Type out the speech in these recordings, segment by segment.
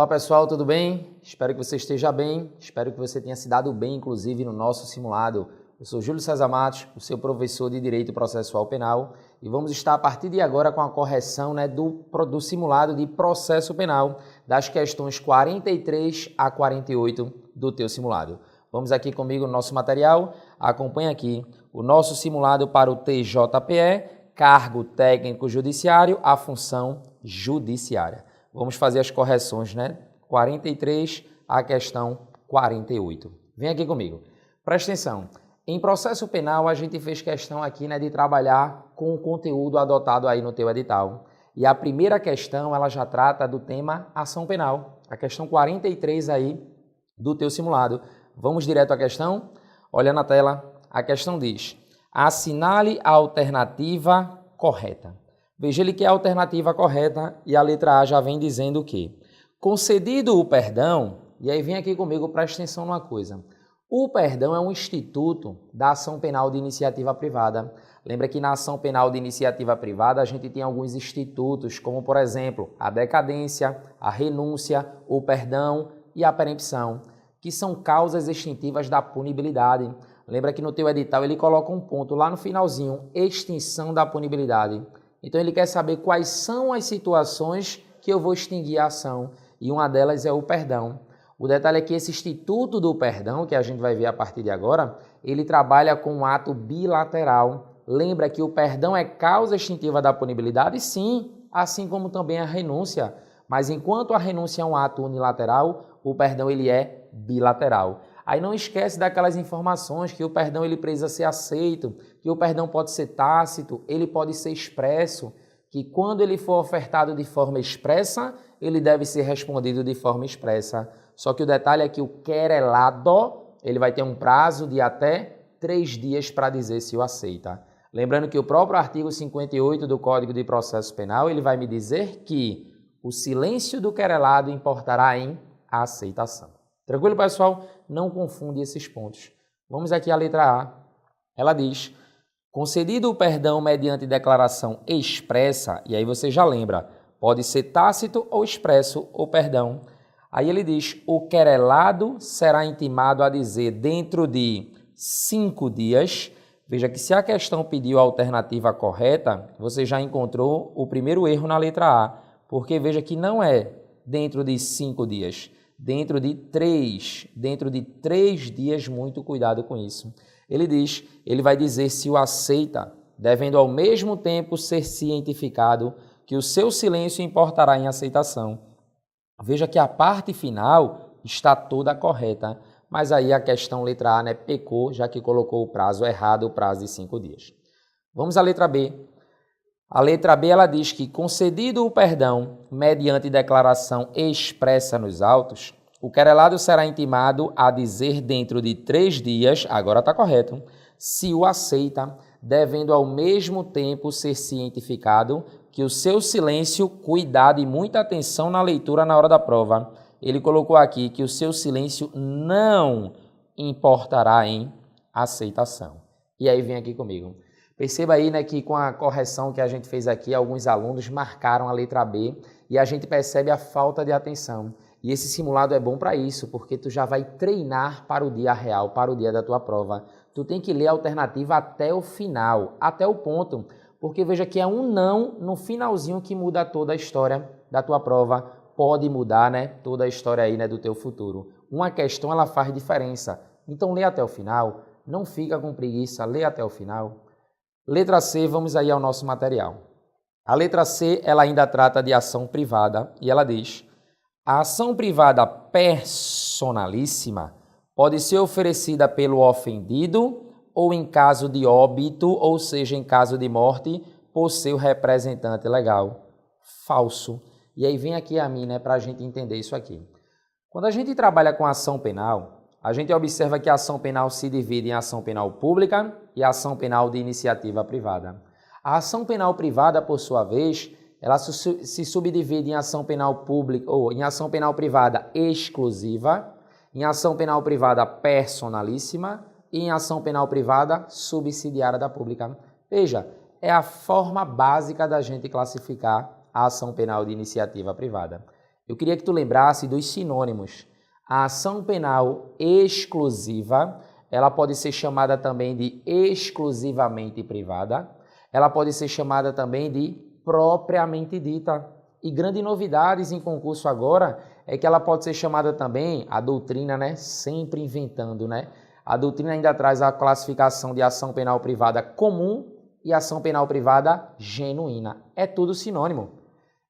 pessoal, tudo bem? Espero que você esteja bem, espero que você tenha se dado bem, inclusive, no nosso simulado. Eu sou Júlio César Matos, o seu professor de Direito Processual Penal, e vamos estar a partir de agora com a correção do simulado de processo penal, das questões 43 a 48 do teu simulado. Vamos aqui comigo no nosso material, acompanha aqui o nosso simulado para o TJPE, cargo técnico judiciário, a função judiciária. Vamos fazer as correções, 43 à questão 48. Vem aqui comigo. Presta atenção. Em processo penal, a gente fez questão aqui, de trabalhar com o conteúdo adotado aí no teu edital. E a primeira questão, ela já trata do tema ação penal. A questão 43 aí do teu simulado. Vamos direto à questão? Olha na tela. A questão diz: assinale a alternativa correta. Veja, ele quer a alternativa correta e a letra A já vem dizendo o quê? Concedido o perdão, e aí vem aqui comigo, presta atenção numa coisa. O perdão é um instituto da ação penal de iniciativa privada. Lembra que na ação penal de iniciativa privada a gente tem alguns institutos, como por exemplo, a decadência, a renúncia, o perdão e a perempção, que são causas extintivas da punibilidade. Lembra que no teu edital ele coloca um ponto lá no finalzinho, extinção da punibilidade. Então ele quer saber quais são as situações que eu vou extinguir a ação, e uma delas é o perdão. O detalhe é que esse instituto do perdão, que a gente vai ver a partir de agora, ele trabalha com um ato bilateral. Lembra que o perdão é causa extintiva da punibilidade? Sim, assim como também a renúncia. Mas enquanto a renúncia é um ato unilateral, o perdão ele é bilateral. Aí não esquece daquelas informações que o perdão ele precisa ser aceito, que o perdão pode ser tácito, ele pode ser expresso, que quando ele for ofertado de forma expressa, ele deve ser respondido de forma expressa. Só que o detalhe é que o querelado, ele vai ter um prazo de até 3 dias para dizer se o aceita. Lembrando que o próprio artigo 58 do Código de Processo Penal, ele vai me dizer que o silêncio do querelado importará em aceitação. Tranquilo, pessoal? Não confunde esses pontos. Vamos aqui à letra A. Ela diz: concedido o perdão mediante declaração expressa, e aí você já lembra, pode ser tácito ou expresso o perdão. Aí ele diz: o querelado será intimado a dizer dentro de 5 dias. Veja que se a questão pediu a alternativa correta, você já encontrou o primeiro erro na letra A, porque veja que não é dentro de 5 dias. Dentro de 3 dias, muito cuidado com isso. Ele diz, ele vai dizer se o aceita, devendo ao mesmo tempo ser cientificado que o seu silêncio importará em aceitação. Veja que a parte final está toda correta, mas aí a questão letra A pecou, já que colocou o prazo errado, o prazo de 5 dias. Vamos à letra B. A letra B ela diz que, concedido o perdão mediante declaração expressa nos autos, o querelado será intimado a dizer dentro de 3 dias, agora está correto, se o aceita, devendo ao mesmo tempo ser cientificado que o seu silêncio, cuidado e muita atenção na leitura na hora da prova. Ele colocou aqui que o seu silêncio não importará em aceitação. E aí vem aqui comigo. Perceba aí que com a correção que a gente fez aqui, alguns alunos marcaram a letra B e a gente percebe a falta de atenção. E esse simulado é bom para isso, porque tu já vai treinar para o dia real, para o dia da tua prova. Tu tem que ler a alternativa até o final, até o ponto, porque veja que é um não no finalzinho que muda toda a história da tua prova. Pode mudar toda a história aí do teu futuro. Uma questão ela faz diferença. Então lê até o final, não fica com preguiça, lê até o final. Letra C, vamos aí ao nosso material. A letra C, ela ainda trata de ação privada e ela diz: a ação privada personalíssima pode ser oferecida pelo ofendido ou em caso de óbito, ou seja, em caso de morte, por seu representante legal. Falso. E aí vem aqui a mim, para a gente entender isso aqui. Quando a gente trabalha com ação penal, a gente observa que a ação penal se divide em ação penal pública e ação penal de iniciativa privada. A ação penal privada, por sua vez, ela se subdivide em ação penal pública ou em ação penal privada exclusiva, em ação penal privada personalíssima e em ação penal privada subsidiária da pública. Veja, é a forma básica da gente classificar a ação penal de iniciativa privada. eu queria que tu lembrasse dos sinônimos. A ação penal exclusiva, ela pode ser chamada também de exclusivamente privada, ela pode ser chamada também de propriamente dita. E grandes novidades em concurso agora é que ela pode ser chamada também, a doutrina, né, sempre inventando, né? A doutrina ainda traz a classificação de ação penal privada comum e ação penal privada genuína. É tudo sinônimo.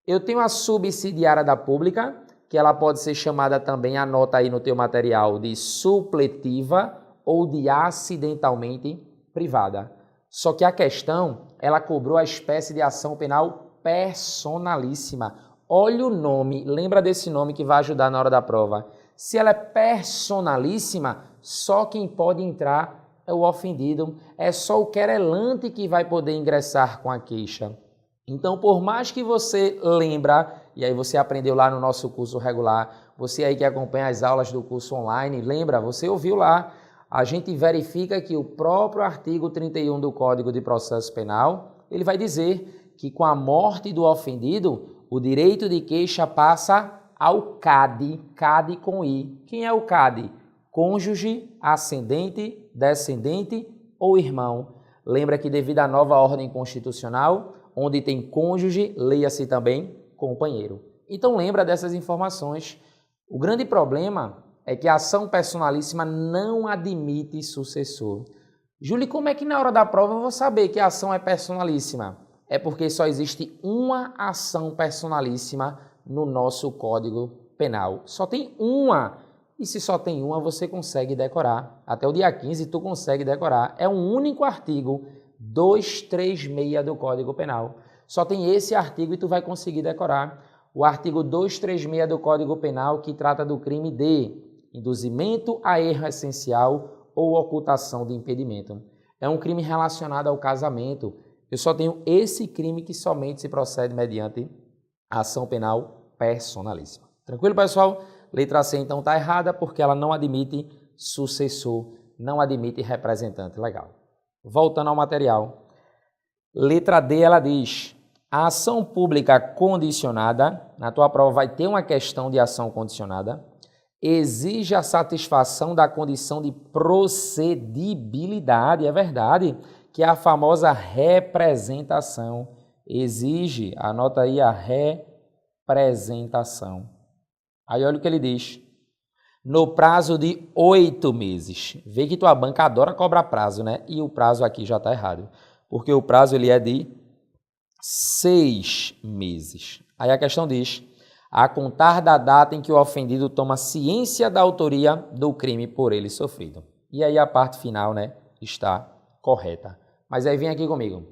Eu tenho a subsidiária da pública, que ela pode ser chamada também, anota aí no teu material, de supletiva ou de acidentalmente privada. Só que a questão, ela cobrou a espécie de ação penal personalíssima. Olha o nome, lembra desse nome que vai ajudar na hora da prova. Se ela é personalíssima, só quem pode entrar é o ofendido, é só o querelante que vai poder ingressar com a queixa. Então, por mais que você lembra, e aí você aprendeu lá no nosso curso regular, você aí que acompanha as aulas do curso online, lembra, você ouviu lá, a gente verifica que o próprio artigo 31 do Código de Processo Penal, ele vai dizer que com a morte do ofendido, o direito de queixa passa ao CAD, CAD com I. Quem é o CAD? Cônjuge, ascendente, descendente ou irmão. Lembra que devido à nova ordem constitucional, onde tem cônjuge, leia-se também companheiro. Então lembra dessas informações. O grande problema é que a ação personalíssima não admite sucessor. Júlio, como é que na hora da prova eu vou saber que a ação é personalíssima? É porque só existe uma ação personalíssima no nosso Código Penal. Só tem uma. E se só tem uma, você consegue decorar. Até o dia 15 tu consegue decorar. É um único artigo, 236 do Código Penal. Só tem esse artigo e tu vai conseguir decorar. O artigo 236 do Código Penal, que trata do crime de induzimento a erro essencial ou ocultação de impedimento. É um crime relacionado ao casamento. Eu só tenho esse crime que somente se procede mediante ação penal personalíssima. Tranquilo, pessoal? Letra C, então, está errada porque ela não admite sucessor, não admite representante legal. Voltando ao material. Letra D, ela diz: a ação pública condicionada, na tua prova vai ter uma questão de ação condicionada, exige a satisfação da condição de procedibilidade, é verdade, que é a famosa representação. Exige, anota aí a representação. Aí olha o que ele diz. No prazo de 8 meses. Vê que tua banca adora cobrar prazo, né? E o prazo aqui já está errado. Porque o prazo ele é de 6 meses. Aí a questão diz: a contar da data em que o ofendido toma ciência da autoria do crime por ele sofrido. E aí a parte final, né, está correta. Mas aí vem aqui comigo.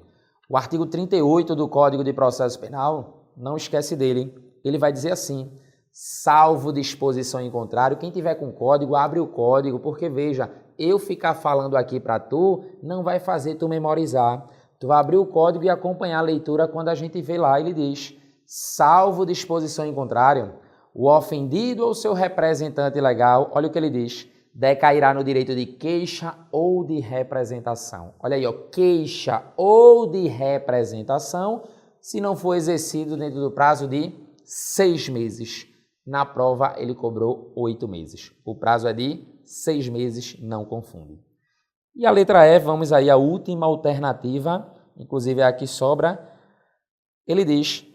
O artigo 38 do Código de Processo Penal, não esquece dele. Ele vai dizer assim: salvo disposição em contrário, quem tiver com código, abre o código, porque veja, eu ficar falando aqui para tu, não vai fazer tu memorizar. Tu vai abrir o código e acompanhar a leitura quando a gente vê lá, ele diz: salvo disposição em contrário, o ofendido ou seu representante legal, olha o que ele diz, decairá no direito de queixa ou de representação. Olha aí, ó, queixa ou de representação, se não for exercido dentro do prazo de 6 meses. Na prova, ele cobrou 8 meses. O prazo é de 6 meses, não confunde. E a letra E, vamos aí à última alternativa, inclusive a que sobra. Ele diz: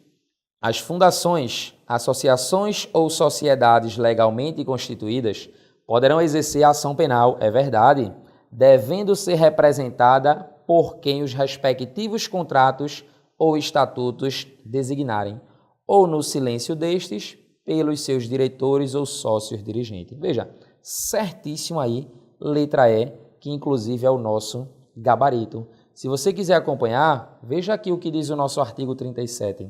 as fundações, associações ou sociedades legalmente constituídas poderão exercer a ação penal, é verdade, devendo ser representada por quem os respectivos contratos ou estatutos designarem, ou no silêncio destes, pelos seus diretores ou sócios dirigentes. Veja, certíssimo aí, letra E, que inclusive é o nosso gabarito. Se você quiser acompanhar, veja aqui o que diz o nosso artigo 37.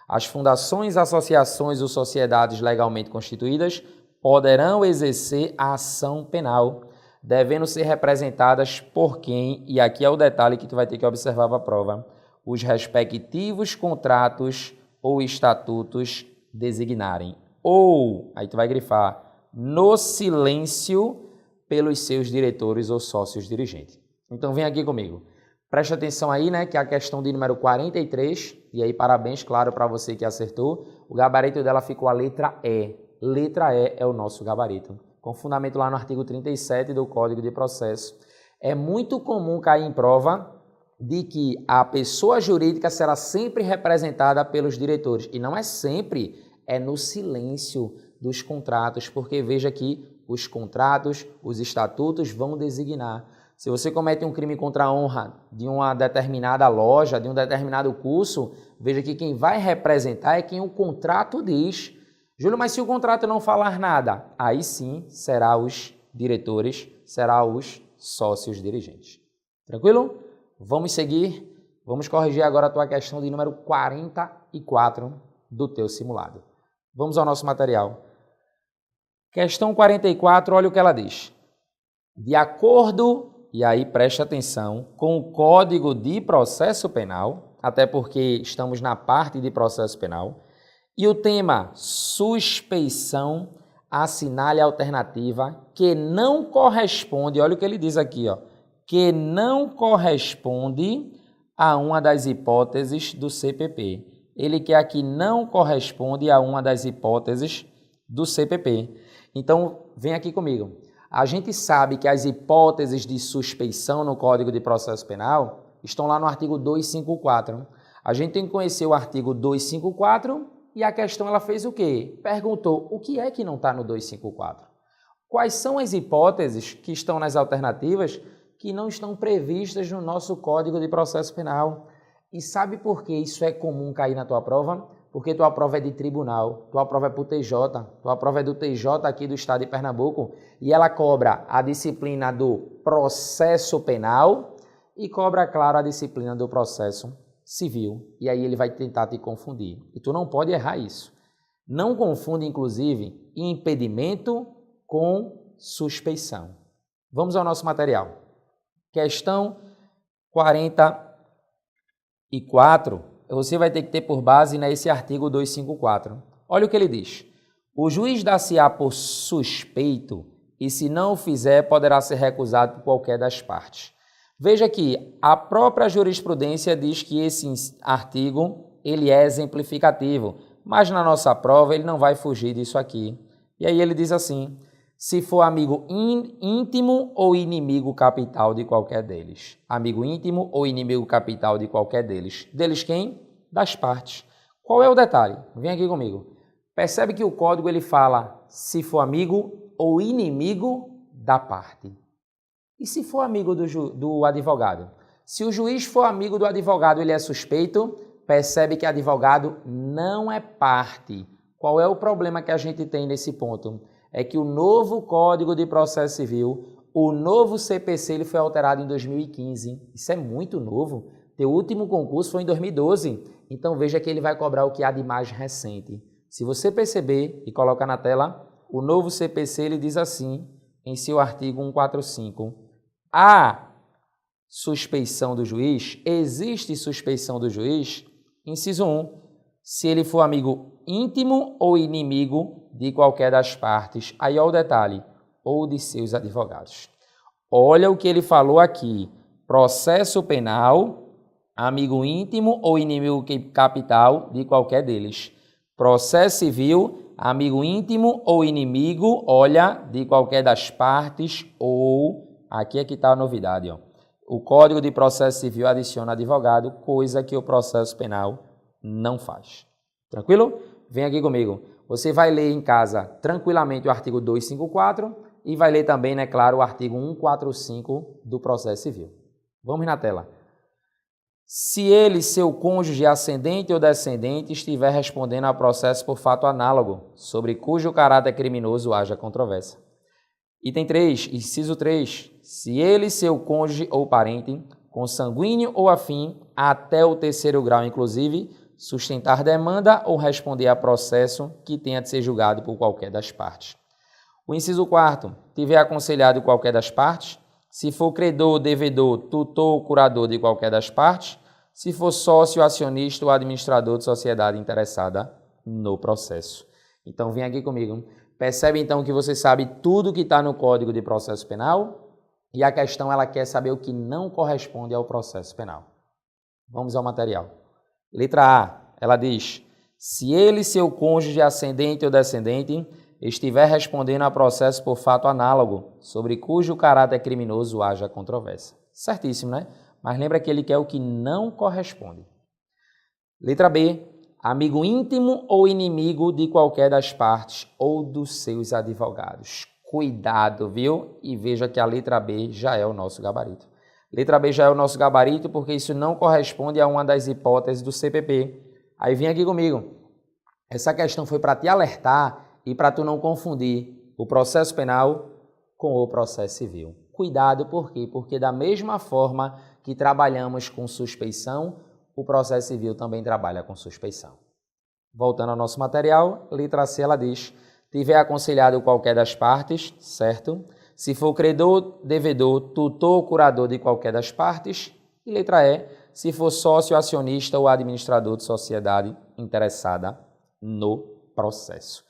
As fundações, associações ou sociedades legalmente constituídas poderão exercer a ação penal, devendo ser representadas por quem, e aqui é o detalhe que tu vai ter que observar para a prova, os respectivos contratos ou estatutos designarem. Ou, aí tu vai grifar, no silêncio pelos seus diretores ou sócios dirigentes. Então vem aqui comigo. Preste atenção aí, né, que é a questão de número 43, e aí parabéns, claro, para você que acertou. O gabarito dela ficou a letra E. Letra E é o nosso gabarito, com fundamento lá no artigo 37 do Código de Processo. É muito comum cair em prova de que a pessoa jurídica será sempre representada pelos diretores, e não é sempre, é no silêncio dos contratos, porque veja que os contratos, os estatutos vão designar. Se você comete um crime contra a honra de uma determinada loja, de um determinado curso, veja que quem vai representar é quem o contrato diz. Júlio, mas se o contrato não falar nada, aí sim será os diretores, será os sócios dirigentes. Tranquilo? Vamos seguir. Vamos corrigir agora a tua questão de número 44 do teu simulado. Vamos ao nosso material. Questão 44, olha o que ela diz. De acordo, e aí preste atenção, com o Código de Processo Penal, até porque estamos na parte de processo penal, e o tema suspeição, assinale a alternativa que não corresponde, olha o que ele diz aqui, ó, que não corresponde a uma das hipóteses do CPP. Ele quer aqui não corresponde a uma das hipóteses do CPP. Então, vem aqui comigo. A gente sabe que as hipóteses de suspeição no Código de Processo Penal estão lá no artigo 254. A gente tem que conhecer o artigo 254 e a questão ela fez o quê? Perguntou o que é que não está no 254. Quais são as hipóteses que estão nas alternativas que não estão previstas no nosso Código de Processo Penal? E sabe por que isso é comum cair na tua prova? Porque tua prova é de tribunal, tua prova é para o TJ, tua prova é do TJ aqui do estado de Pernambuco e ela cobra a disciplina do processo penal e cobra, claro, a disciplina do processo civil. E aí ele vai tentar te confundir. E tu não pode errar isso. Não confunde, inclusive, impedimento com suspeição. Vamos ao nosso material. Questão 44. Você vai ter que ter por base nesse artigo 254. Olha o que ele diz. O juiz dá-se-á por suspeito e, se não o fizer, poderá ser recusado por qualquer das partes. Veja que a própria jurisprudência diz que esse artigo ele é exemplificativo, mas na nossa prova ele não vai fugir disso aqui. E aí ele diz assim, se for amigo íntimo ou inimigo capital de qualquer deles. Amigo íntimo ou inimigo capital de qualquer deles. Deles quem? Das partes. Qual é o detalhe? Vem aqui comigo. Percebe que o código ele fala se for amigo ou inimigo da parte. E se for amigo do advogado? Se o juiz for amigo do advogado, ele é suspeito, percebe que advogado não é parte. Qual é o problema que a gente tem nesse ponto? É que o novo Código de Processo Civil, o novo CPC, ele foi alterado em 2015. Isso é muito novo. Teu último concurso foi em 2012. Então veja que ele vai cobrar o que há de mais recente. Se você perceber e colocar na tela, o novo CPC ele diz assim, em seu artigo 145. Há suspeição do juiz, existe suspeição do juiz, inciso 1, se ele for amigo íntimo ou inimigo de qualquer das partes. Aí olha o detalhe, ou de seus advogados. Olha o que ele falou aqui, processo penal, amigo íntimo ou inimigo capital de qualquer deles. Processo civil, amigo íntimo ou inimigo, olha, de qualquer das partes ou... Aqui é que está a novidade, ó. O Código de Processo Civil adiciona advogado, coisa que o processo penal não faz. Tranquilo? Vem aqui comigo. Você vai ler em casa tranquilamente o artigo 254 e vai ler também, né, claro, o artigo 145 do processo civil. Vamos na tela. Se ele, seu cônjuge ascendente ou descendente, estiver respondendo a processo por fato análogo, sobre cujo caráter criminoso haja controvérsia. Item 3, inciso 3. Se ele, seu cônjuge ou parente, consanguíneo ou afim, até o 3º grau inclusive, sustentar demanda ou responder a processo que tenha de ser julgado por qualquer das partes. O inciso 4. Tiver aconselhado qualquer das partes, se for credor, devedor, tutor ou curador de qualquer das partes, se for sócio, acionista ou administrador de sociedade interessada no processo. Então, vem aqui comigo. Percebe, então, que você sabe tudo que está no Código de Processo Penal? E a questão, ela quer saber o que não corresponde ao processo penal. Vamos ao material. Letra A, ela diz: se ele, seu cônjuge ascendente ou descendente, estiver respondendo a processo por fato análogo, sobre cujo caráter criminoso haja controvérsia. Certíssimo, né? Mas lembra que ele quer o que não corresponde. Letra B, amigo íntimo ou inimigo de qualquer das partes ou dos seus advogados. Cuidado, viu? E veja que a letra B já é o nosso gabarito. Letra B já é o nosso gabarito porque isso não corresponde a uma das hipóteses do CPP. Aí vem aqui comigo. Essa questão foi para te alertar e para tu não confundir o processo penal com o processo civil. Cuidado, por quê? Porque da mesma forma que trabalhamos com suspeição, o processo civil também trabalha com suspeição. Voltando ao nosso material, letra C, ela diz: tiver aconselhado qualquer das partes, certo? Se for credor, devedor, tutor ou curador de qualquer das partes. E letra E, se for sócio, acionista ou administrador de sociedade interessada no processo.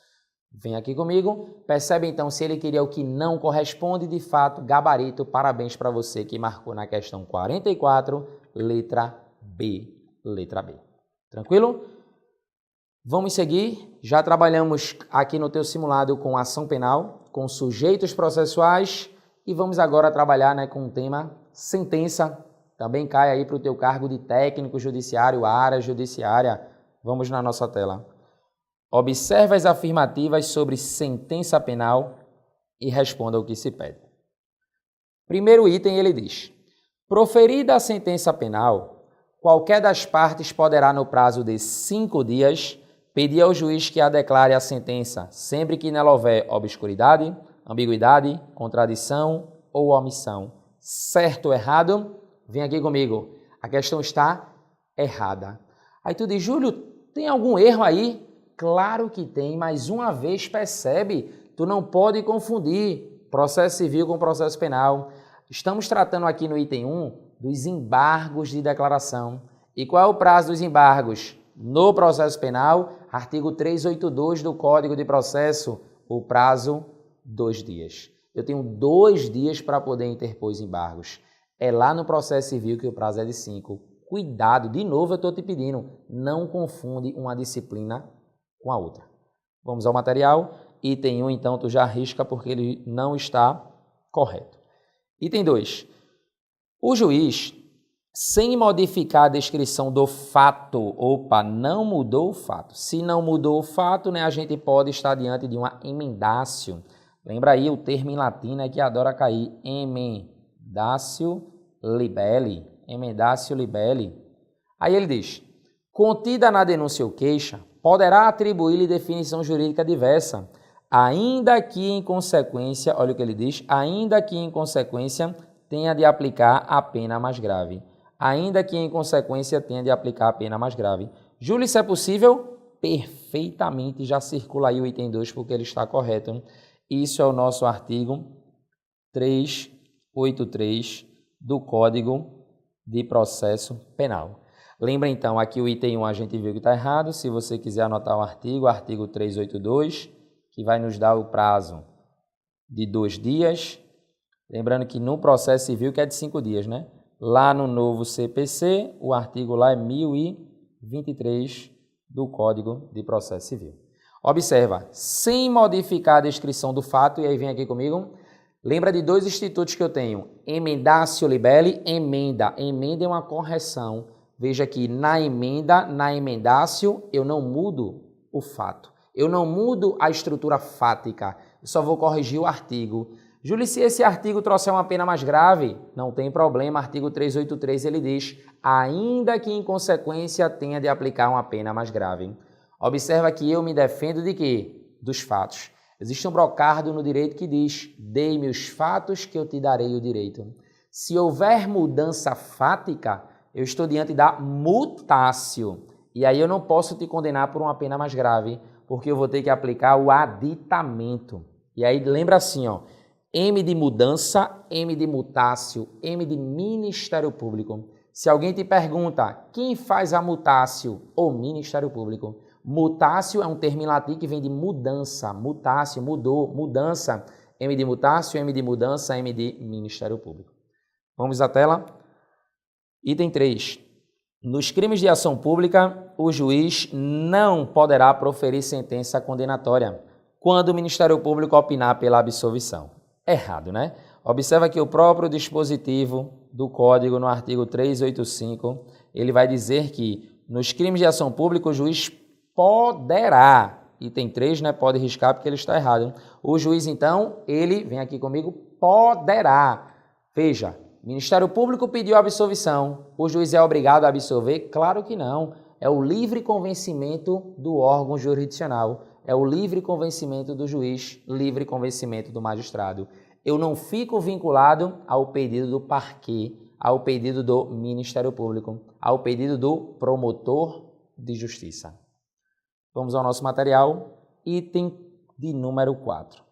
Vem aqui comigo, percebe então se ele queria o que não corresponde, de fato, gabarito, parabéns para você que marcou na questão 44, letra B. Letra B. Tranquilo? Vamos seguir, já trabalhamos aqui no teu simulado com ação penal, com sujeitos processuais e vamos agora trabalhar, né, com o tema sentença, também cai aí para o teu cargo de técnico judiciário, área judiciária. Vamos na nossa tela. Observe as afirmativas sobre sentença penal e responda o que se pede. Primeiro item, ele diz: proferida a sentença penal, qualquer das partes poderá, no prazo de 5 dias, pedir ao juiz que a declare a sentença, sempre que nela houver obscuridade, ambiguidade, contradição ou omissão. Certo ou errado? Vem aqui comigo. A questão está errada. Aí tu diz: Júlio, tem algum erro aí? Claro que tem, mas uma vez percebe, tu não pode confundir processo civil com processo penal. Estamos tratando aqui no item 1 dos embargos de declaração. E qual é o prazo dos embargos? No processo penal, artigo 382 do Código de Processo, o prazo 2 dias. Eu tenho 2 dias para poder interpor os embargos. É lá no processo civil que o prazo é de 5. Cuidado, de novo eu estou te pedindo, não confunde uma disciplina com a outra. Vamos ao material. Item 1, então, tu já arrisca porque ele não está correto. Item 2. O juiz, sem modificar a descrição do fato, não mudou o fato. Se não mudou o fato, né, a gente pode estar diante de uma emendatio. Lembra aí, o termo em latim é que adora cair. Emendatio libelli. Emendatio libelli. Aí ele diz: contida na denúncia ou queixa, poderá atribuir-lhe definição jurídica diversa, ainda que em consequência, olha o que ele diz, ainda que em consequência tenha de aplicar a pena mais grave. Ainda que em consequência tenha de aplicar a pena mais grave. Júlio, isso é possível? Perfeitamente, já circula aí o item 2 porque ele está correto. Isso é o nosso artigo 383 do Código de Processo Penal. Lembra então, aqui o item 1 a gente viu que está errado. Se você quiser anotar o artigo 382, que vai nos dar o prazo de 2 dias. Lembrando que no processo civil que é de 5 dias, né? Lá no novo CPC, o artigo lá é 1023 do Código de Processo Civil. Observa, sem modificar a descrição do fato, e aí vem aqui comigo, lembra de 2 institutos que eu tenho, emendatio libelli, emenda. Emenda é uma correção. Veja que na emendatio, eu não mudo o fato. Eu não mudo a estrutura fática. Eu só vou corrigir o artigo. Júlio, se esse artigo trouxer uma pena mais grave, não tem problema. Artigo 383, ele diz, ainda que em consequência tenha de aplicar uma pena mais grave. Observa que eu me defendo de quê? Dos fatos. Existe um brocardo no direito que diz, dei-me os fatos que eu te darei o direito. Se houver mudança fática, eu estou diante da mutácio. E aí eu não posso te condenar por uma pena mais grave, porque eu vou ter que aplicar o aditamento. E aí lembra assim, ó, M de mudança, M de mutácio, M de Ministério Público. Se alguém te pergunta, quem faz a mutácio? O Ministério Público. Mutácio é um termo em latim que vem de mudança, mutácio, mudou, mudança. M de mutácio, M de mudança, M de Ministério Público. Vamos à tela. Item 3. Nos crimes de ação pública, o juiz não poderá proferir sentença condenatória quando o Ministério Público opinar pela absolvição. Errado, né? Observa que o próprio dispositivo do Código, no artigo 385, ele vai dizer que nos crimes de ação pública o juiz poderá, item 3, né? Pode riscar porque ele está errado. O juiz, então, ele, vem aqui comigo, poderá. Veja, Ministério Público pediu absolvição, o juiz é obrigado a absolver? Claro que não. É o livre convencimento do órgão jurisdicional, é o livre convencimento do juiz, livre convencimento do magistrado. Eu não fico vinculado ao pedido do parquet, ao pedido do Ministério Público, ao pedido do promotor de justiça. Vamos ao nosso material, item de número 4.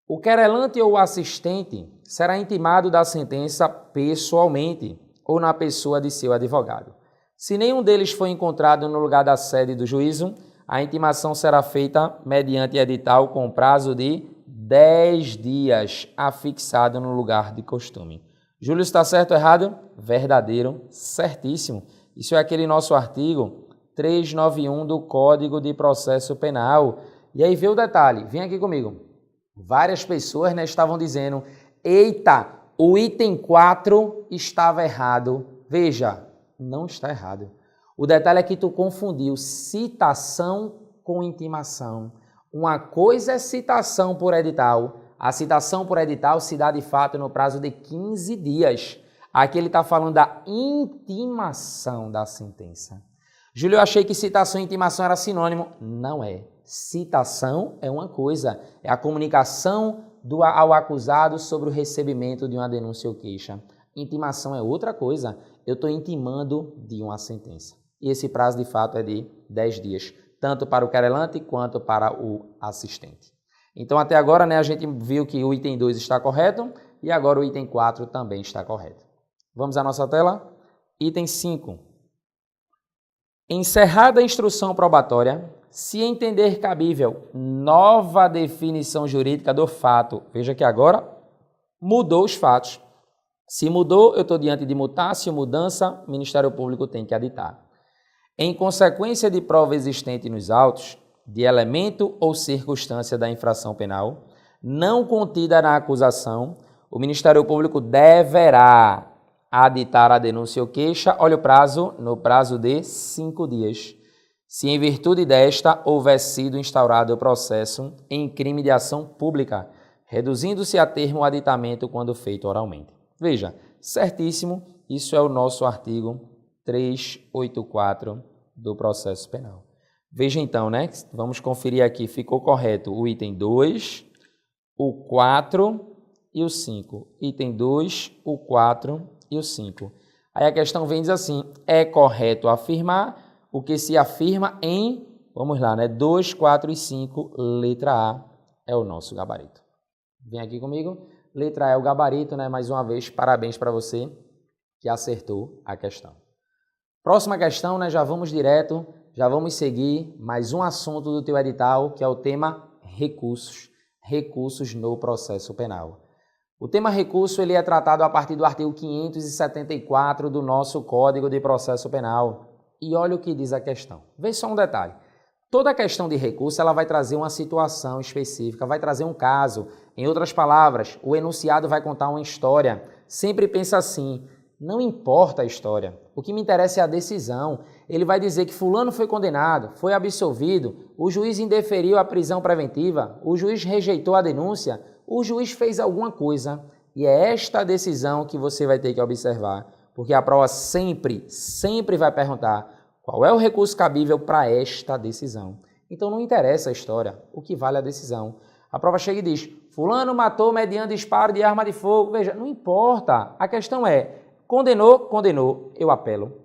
O querelante ou o assistente será intimado da sentença pessoalmente ou na pessoa de seu advogado. Se nenhum deles for encontrado no lugar da sede do juízo, a intimação será feita mediante edital com prazo de 10 dias, afixado no lugar de costume. Júlio, está certo ou errado? Verdadeiro, certíssimo. Isso é aquele nosso artigo 391 do Código de Processo Penal. E aí vê o detalhe, vem aqui comigo. Várias pessoas, né, estavam dizendo, eita, o item 4 estava errado. Veja, não está errado. O detalhe é que tu confundiu citação com intimação. Uma coisa é citação por edital. A citação por edital se dá de fato no prazo de 15 dias. Aqui ele está falando da intimação da sentença. Júlio, eu achei que citação e intimação era sinônimo. Não é. Citação é uma coisa, é a comunicação ao acusado sobre o recebimento de uma denúncia ou queixa. Intimação é outra coisa. Eu estou intimando de uma sentença. E esse prazo, de fato, é de 10 dias, tanto para o querelante quanto para o assistente. Então, até agora, né, a gente viu que o item 2 está correto e agora o item 4 também está correto. Vamos à nossa tela? Item 5. Encerrada a instrução probatória, se entender cabível nova definição jurídica do fato, veja que agora mudou os fatos. Se mudou, eu estou diante de mutácio, mudança, o Ministério Público tem que aditar. Em consequência de prova existente nos autos, de elemento ou circunstância da infração penal, não contida na acusação, o Ministério Público deverá aditar a denúncia ou queixa, olha o prazo, no prazo de 5 dias. Se em virtude desta houver sido instaurado o processo em crime de ação pública, reduzindo-se a termo o aditamento quando feito oralmente. Veja, certíssimo, isso é o nosso artigo 384 do processo penal. Veja então, né? Vamos conferir aqui, ficou correto o item 2, o 4 e o 5. Item 2, o 4 e o 5. Aí a questão vem e diz assim, é correto afirmar o que se afirma em, vamos lá, né? 2, 4 e 5, letra A é o nosso gabarito. Vem aqui comigo, letra A é o gabarito, né? Mais uma vez, parabéns para você que acertou a questão. Próxima questão, né? Já vamos direto, já vamos seguir mais um assunto do teu edital, que é o tema recursos, recursos no processo penal. O tema recurso ele é tratado a partir do artigo 574 do nosso Código de Processo Penal. E olha o que diz a questão. Vê só um detalhe. Toda questão de recurso ela vai trazer uma situação específica, vai trazer um caso. Em outras palavras, o enunciado vai contar uma história. Sempre pensa assim, não importa a história, o que me interessa é a decisão. Ele vai dizer que fulano foi condenado, foi absolvido, o juiz indeferiu a prisão preventiva, o juiz rejeitou a denúncia, o juiz fez alguma coisa. E é esta decisão que você vai ter que observar, porque a prova sempre vai perguntar qual é o recurso cabível para esta decisão. Então não interessa a história, o que vale a decisão. A prova chega e diz, fulano matou mediante disparo de arma de fogo. Veja, não importa. A questão é, condenou, eu apelo.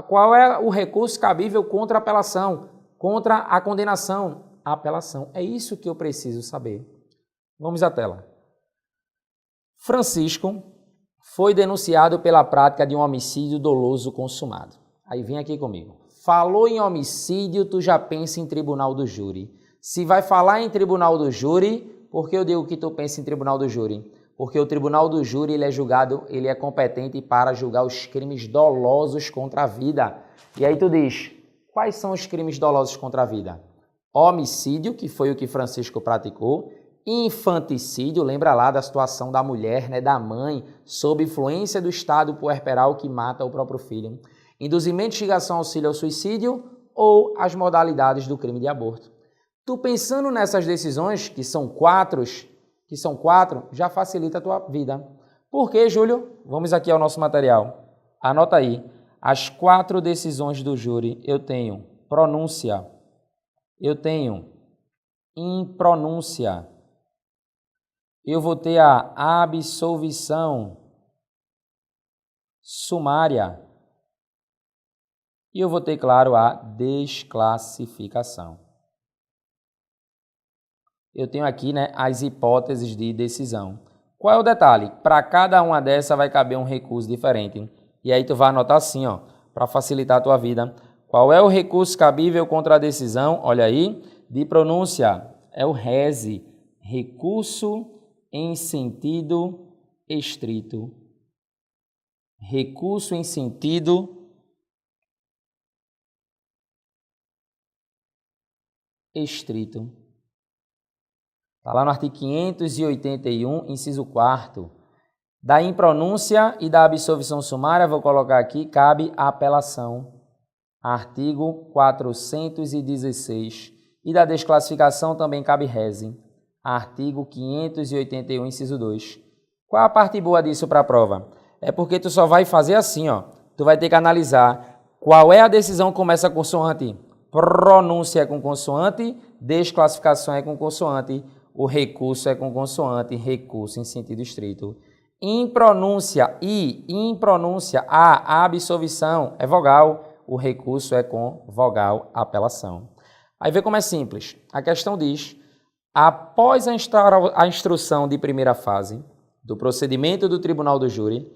Qual é o recurso cabível contra a apelação? Contra a condenação? A apelação. É isso que eu preciso saber. Vamos à tela. Francisco foi denunciado pela prática de um homicídio doloso consumado. Aí vem aqui comigo. Falou em homicídio, tu já pensa em tribunal do júri. Se vai falar em tribunal do júri, Por que eu digo que tu pensa em tribunal do júri? Porque o tribunal do júri ele é competente para julgar os crimes dolosos contra a vida. E aí tu diz, quais são os crimes dolosos contra a vida? Homicídio, que foi o que Francisco praticou, infanticídio, lembra lá da situação da mulher, né, da mãe, sob influência do estado puerperal que mata o próprio filho, induzimento, instigação, auxílio ao suicídio ou as modalidades do crime de aborto. Tu pensando nessas decisões, que são quatro, já facilita a tua vida. Por quê, Júlio? Vamos aqui ao nosso material. Anota aí. As 4 decisões do júri, eu tenho pronúncia, eu tenho impronúncia, eu vou ter a absolvição sumária e eu vou ter, claro, a desclassificação. Eu tenho aqui, né, as hipóteses de decisão. Qual é o detalhe? Para cada uma dessas vai caber um recurso diferente. E aí tu vai anotar assim, ó, para facilitar a tua vida. Qual é o recurso cabível contra a decisão? Olha aí, de pronúncia, é o RESE, recurso em sentido estrito. Recurso em sentido estrito. Está lá no artigo 581, inciso 4º. Da impronúncia e da absolvição sumária, vou colocar aqui, cabe a apelação. Artigo 416. E da desclassificação também cabe rese. Artigo 581, inciso 2. Qual a parte boa disso para a prova? É porque tu só vai fazer assim, ó. Tu vai ter que analisar qual é a decisão que começa com consoante. Pronúncia é com consoante, desclassificação é com consoante, o recurso é com consoante, recurso em sentido estrito. Impronúncia a absolvição é vogal, o recurso é com vogal, apelação. Aí vê como é simples. A questão diz, após a instrução de primeira fase do procedimento do tribunal do júri,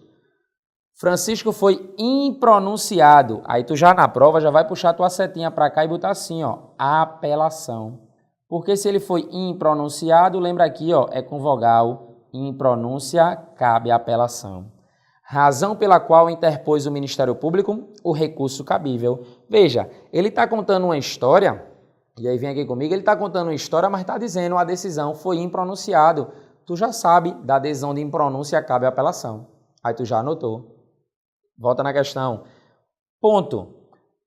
Francisco foi impronunciado. Aí tu já na prova já vai puxar tua setinha para cá e botar assim, ó, apelação. Porque se ele foi impronunciado, lembra aqui, ó, é com vogal, impronúncia, cabe a apelação. Razão pela qual interpôs o Ministério Público o recurso cabível. Veja, ele está contando uma história, e aí vem aqui comigo, ele está contando uma história, mas está dizendo a decisão foi impronunciado. Tu já sabe, da adesão de impronúncia cabe a apelação. Aí tu já anotou. Volta na questão. Ponto.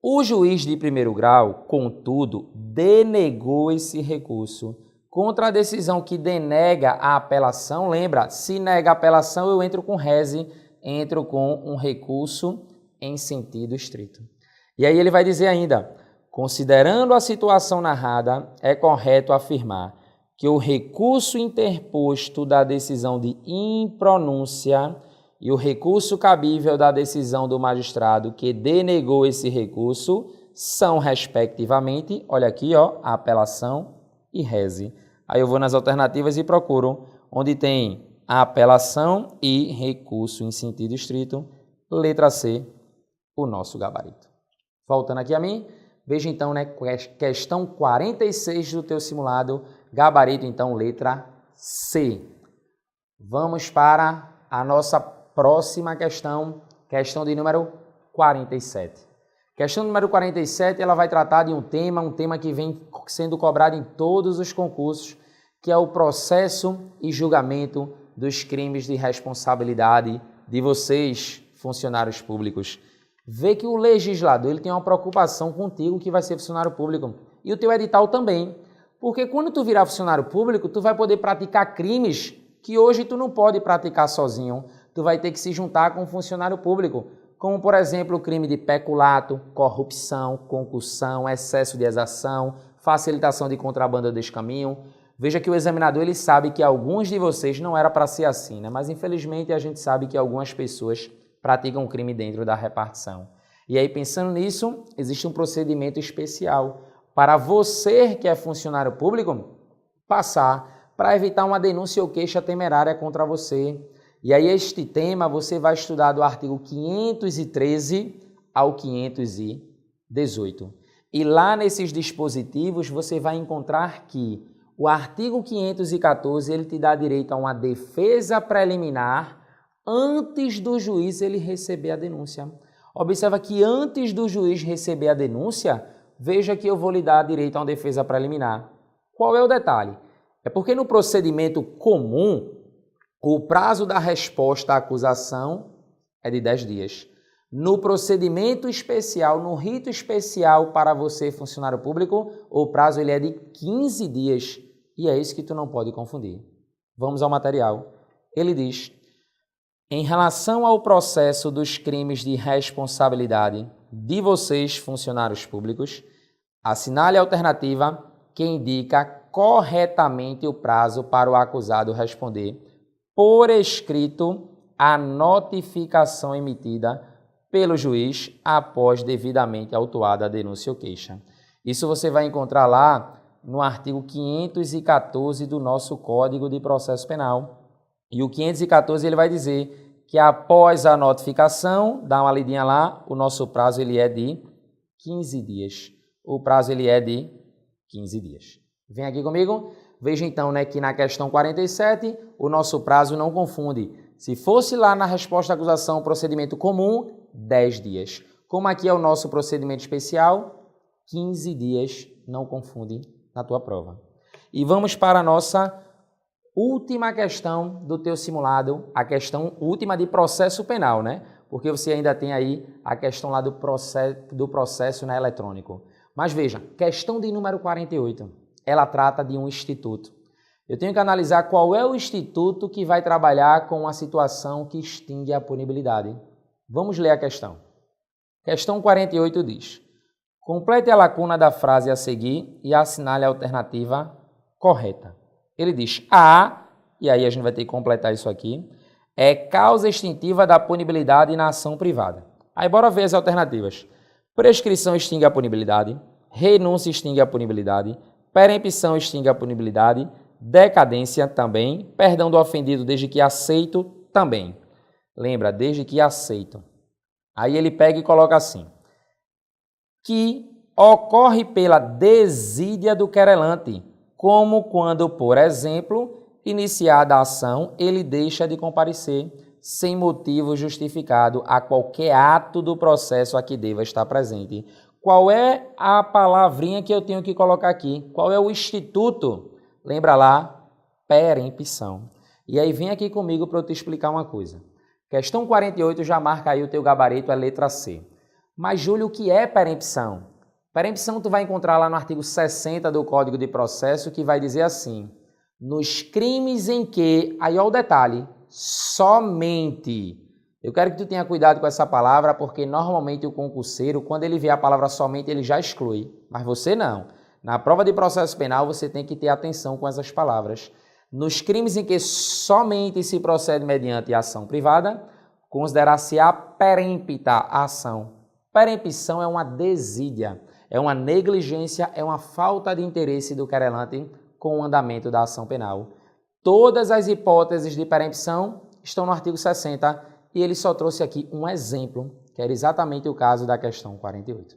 O juiz de primeiro grau, contudo, denegou esse recurso. Contra a decisão que denega a apelação, lembra, se nega a apelação, eu entro com rese, entro com um recurso em sentido estrito. E aí ele vai dizer ainda, considerando a situação narrada, é correto afirmar que o recurso interposto da decisão de impronúncia e o recurso cabível da decisão do magistrado que denegou esse recurso são, respectivamente, olha aqui, ó, apelação e rese. Aí eu vou nas alternativas e procuro onde tem a apelação e recurso em sentido estrito, letra C, o nosso gabarito. Voltando aqui a mim, veja então, né, questão 46 do teu simulado, gabarito então, letra C. Vamos para a nossa próxima questão, questão de número 47. Questão número 47, ela vai tratar de um tema que vem sendo cobrado em todos os concursos, que é o processo e julgamento dos crimes de responsabilidade de vocês, funcionários públicos. Vê que o legislador ele tem uma preocupação contigo que vai ser funcionário público e o teu edital também, porque quando tu virar funcionário público, tu vai poder praticar crimes que hoje tu não pode praticar sozinho, tu vai ter que se juntar com um funcionário público, como, por exemplo, o crime de peculato, corrupção, concussão, excesso de exação, facilitação de contrabando desse caminho. Veja que o examinador ele sabe que alguns de vocês não era para ser assim, né? Mas infelizmente a gente sabe que algumas pessoas praticam crime dentro da repartição. E aí, pensando nisso, existe um procedimento especial para você que é funcionário público passar para evitar uma denúncia ou queixa temerária contra você. E aí este tema você vai estudar do artigo 513 ao 518. E lá nesses dispositivos você vai encontrar que O artigo 514 ele te dá direito a uma defesa preliminar antes do juiz ele receber a denúncia. Observa que antes do juiz receber a denúncia, veja que eu vou lhe dar direito a uma defesa preliminar. Qual é o detalhe? É porque no procedimento comum, o prazo da resposta à acusação é de 10 dias. No procedimento especial, no rito especial para você, funcionário público, o prazo ele é de 15 dias. E é isso que tu não pode confundir. Vamos ao material. Ele diz: em relação ao processo dos crimes de responsabilidade de vocês, funcionários públicos, assinale a alternativa que indica corretamente o prazo para o acusado responder por escrito a notificação emitida pelo juiz após devidamente autuada a denúncia ou queixa. Isso você vai encontrar lá no artigo 514 do nosso Código de Processo Penal. E o 514 ele vai dizer que após a notificação, dá uma lidinha lá, o nosso prazo ele é de 15 dias. O prazo ele é de 15 dias. Vem aqui comigo. Veja então, né, que na questão 47, o nosso prazo não confunde. Se fosse lá na resposta à acusação procedimento comum, 10 dias. Como aqui é o nosso procedimento especial, 15 dias, não confunde na tua prova. E vamos para a nossa última questão do teu simulado, a questão última de processo penal, né? Porque você ainda tem aí a questão lá do processo né, eletrônico. Mas veja, questão de número 48, ela trata de um instituto. Eu tenho que analisar qual é o instituto que vai trabalhar com a situação que extingue a punibilidade. Vamos ler a questão. Questão 48 diz: complete a lacuna da frase a seguir e assinale a alternativa correta. Ele diz: A, e aí a gente vai ter que completar isso aqui, é causa extintiva da punibilidade na ação privada. Aí bora ver as alternativas. Prescrição extingue a punibilidade, renúncia extingue a punibilidade, perempção extingue a punibilidade, decadência também, perdão do ofendido desde que aceito também. Lembra, desde que aceito. Aí ele pega e coloca assim: que ocorre pela desídia do querelante, como quando, por exemplo, iniciada a ação, ele deixa de comparecer sem motivo justificado a qualquer ato do processo a que deva estar presente. Qual é a palavrinha que eu tenho que colocar aqui? Qual é o instituto? Lembra lá? Perempção. E aí vem aqui comigo para eu te explicar uma coisa. Questão 48 já marca aí o teu gabarito, é letra C. Mas, Júlio, o que é perempção? Perempção tu vai encontrar lá no artigo 60 do Código de Processo, que vai dizer assim: nos crimes em que, aí ó o detalhe, somente. Eu quero que tu tenha cuidado com essa palavra, porque normalmente o concurseiro, quando ele vê a palavra somente, ele já exclui. Mas você não. Na prova de processo penal, você tem que ter atenção com essas palavras. Nos crimes em que somente se procede mediante ação privada, considerar-se-á perempta a ação. Perempção é uma desídia, é uma negligência, é uma falta de interesse do querelante com o andamento da ação penal. Todas as hipóteses de perempção estão no artigo 60 e ele só trouxe aqui um exemplo, que era exatamente o caso da questão 48.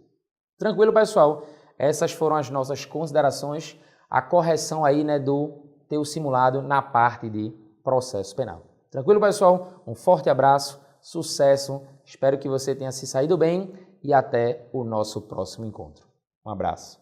Tranquilo, pessoal? Essas foram as nossas considerações, a correção aí, né, do teu simulado na parte de processo penal. Tranquilo, pessoal? Um forte abraço, sucesso, espero que você tenha se saído bem e até o nosso próximo encontro. Um abraço.